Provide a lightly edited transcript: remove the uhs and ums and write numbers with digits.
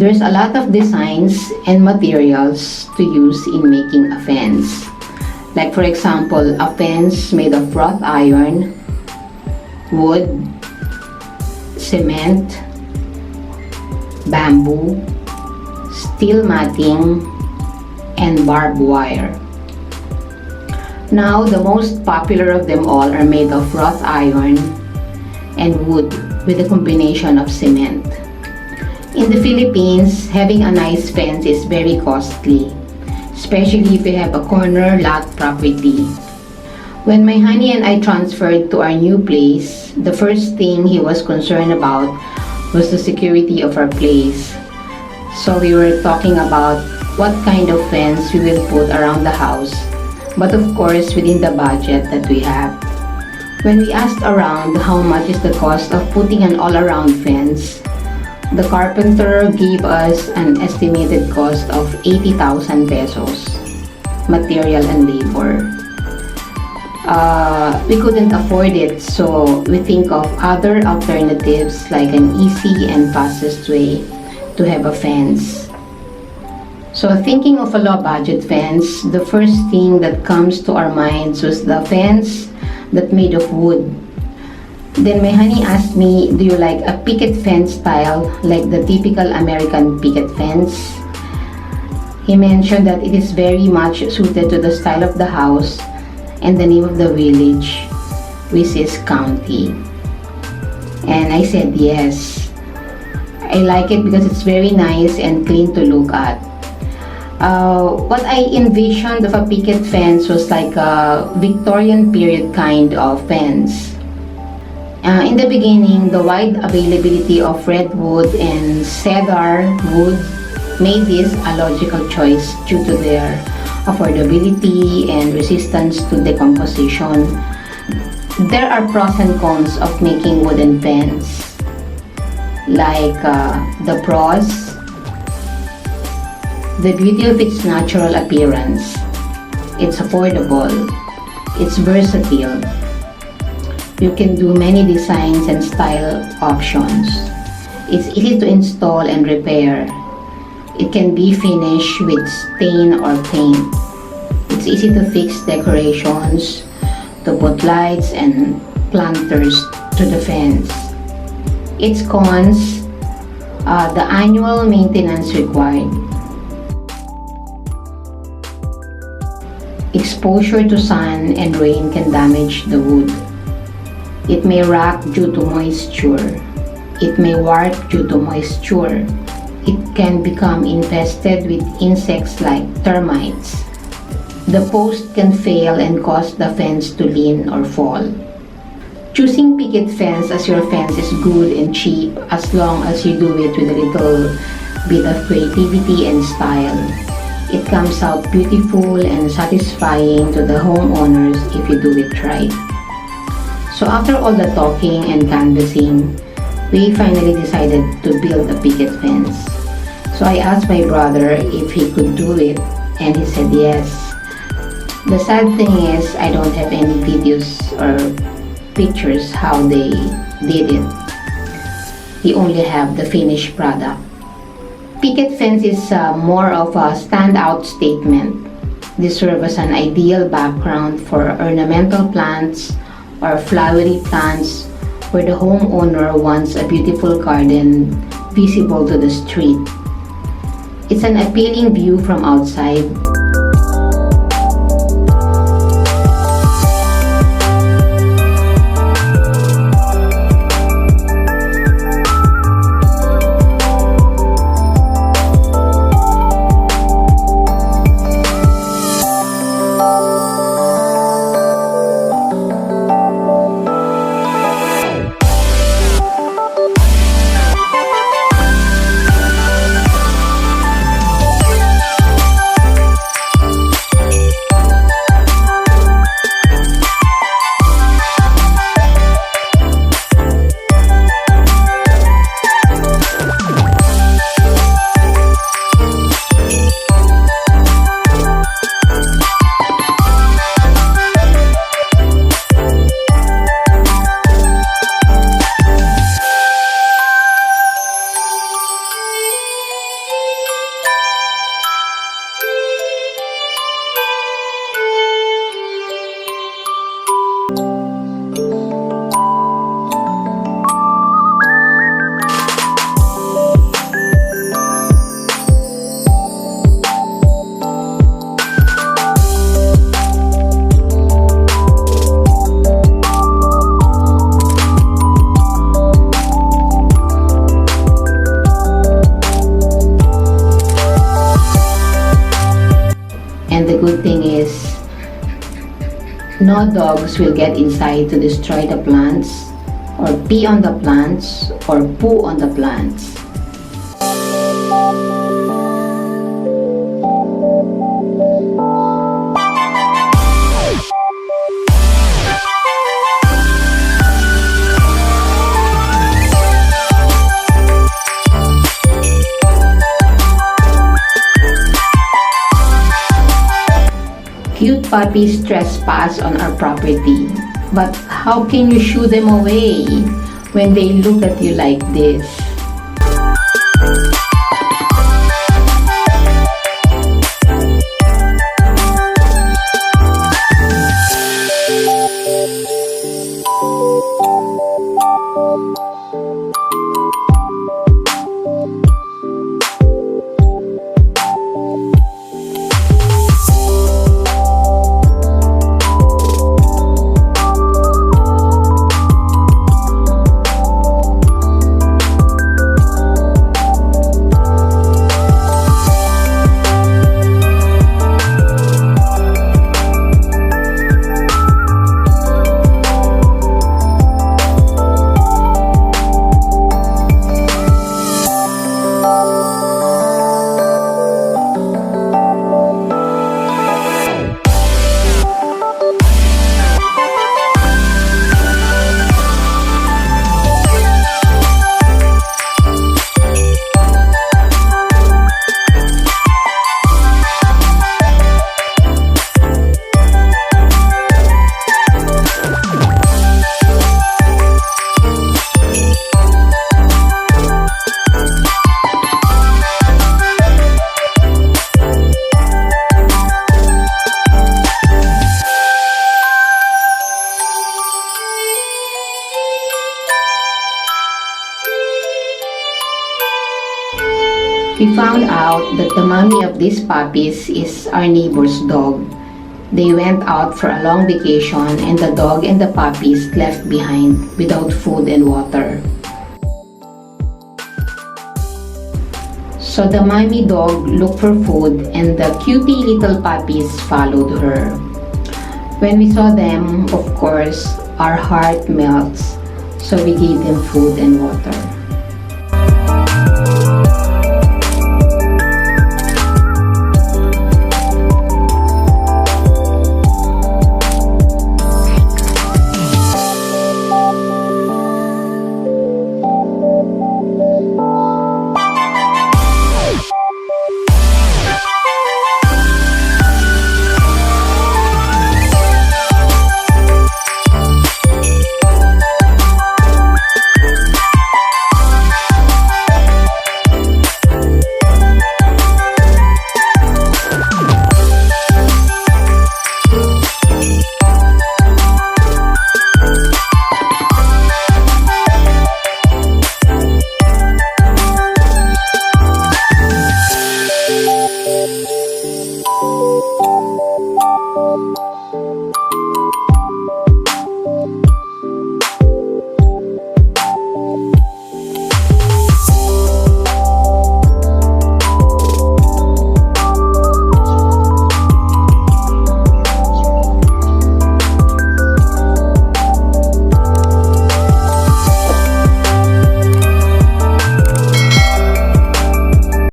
There's a lot of designs and materials to use in making a fence. Like for example, a fence made of wrought iron, wood, cement, bamboo, steel matting, and barbed wire. Now, the most popular of them all are made of wrought iron and wood with a combination of cement. In the Philippines, having a nice fence is very costly, especially if you have a corner lot property. When my honey and I transferred to our new place, the first thing he was concerned about was the security of our place. So we were talking about what kind of fence we will put around the house, but of course within the budget that we have. When we asked around how much is the cost of putting an all-around fence, the carpenter gave us an estimated cost of 80,000 pesos, material and labor. We couldn't afford it, so we think of other alternatives like an easy and fastest way to have a fence. So thinking of a low budget fence, the first thing that comes to our minds was the fence that made of wood. Then my honey asked me, do you like a picket fence style like the typical American picket fence? He mentioned that it is very much suited to the style of the house and the name of the village, which is county. And I said yes. I like it because it's very nice and clean to look at. What I envisioned of a picket fence was like a Victorian period kind of fence. In the beginning, the wide availability of redwood and cedar wood made this a logical choice due to their affordability and resistance to decomposition. There are pros and cons of making wooden fence. Like the pros, the beauty of its natural appearance. It's affordable. It's versatile. You can do many designs and style options. It's easy to install and repair. It can be finished with stain or paint. It's easy to fix decorations, to put lights and planters to the fence. Its cons, the annual maintenance required. Exposure to sun and rain can damage the wood. It may rot due to moisture. It may warp due to moisture. It can become infested with insects like termites. The post can fail and cause the fence to lean or fall. Choosing picket fence as your fence is good and cheap as long as you do it with a little bit of creativity and style. It comes out beautiful and satisfying to the homeowners if you do it right. So after all the talking and canvassing, we finally decided to build a picket fence. So I asked my brother if he could do it, and he said yes. The sad thing is I don't have any videos or pictures how they did it. We only have the finished product. Picket fence is more of a standout statement. They serve as an ideal background for ornamental plants or flowery plants where the homeowner wants a beautiful garden visible to the street. It's an appealing view from outside. No dogs will get inside to destroy the plants, or pee on the plants, or poo on the plants. Cute puppies trespass on our property, but how can you shoo them away when they look at you like this? We found out that the mommy of these puppies is our neighbor's dog. They went out for a long vacation and the dog and the puppies left behind without food and water. So the mommy dog looked for food and the cutie little puppies followed her. When we saw them, of course, our heart melts, so we gave them food and water.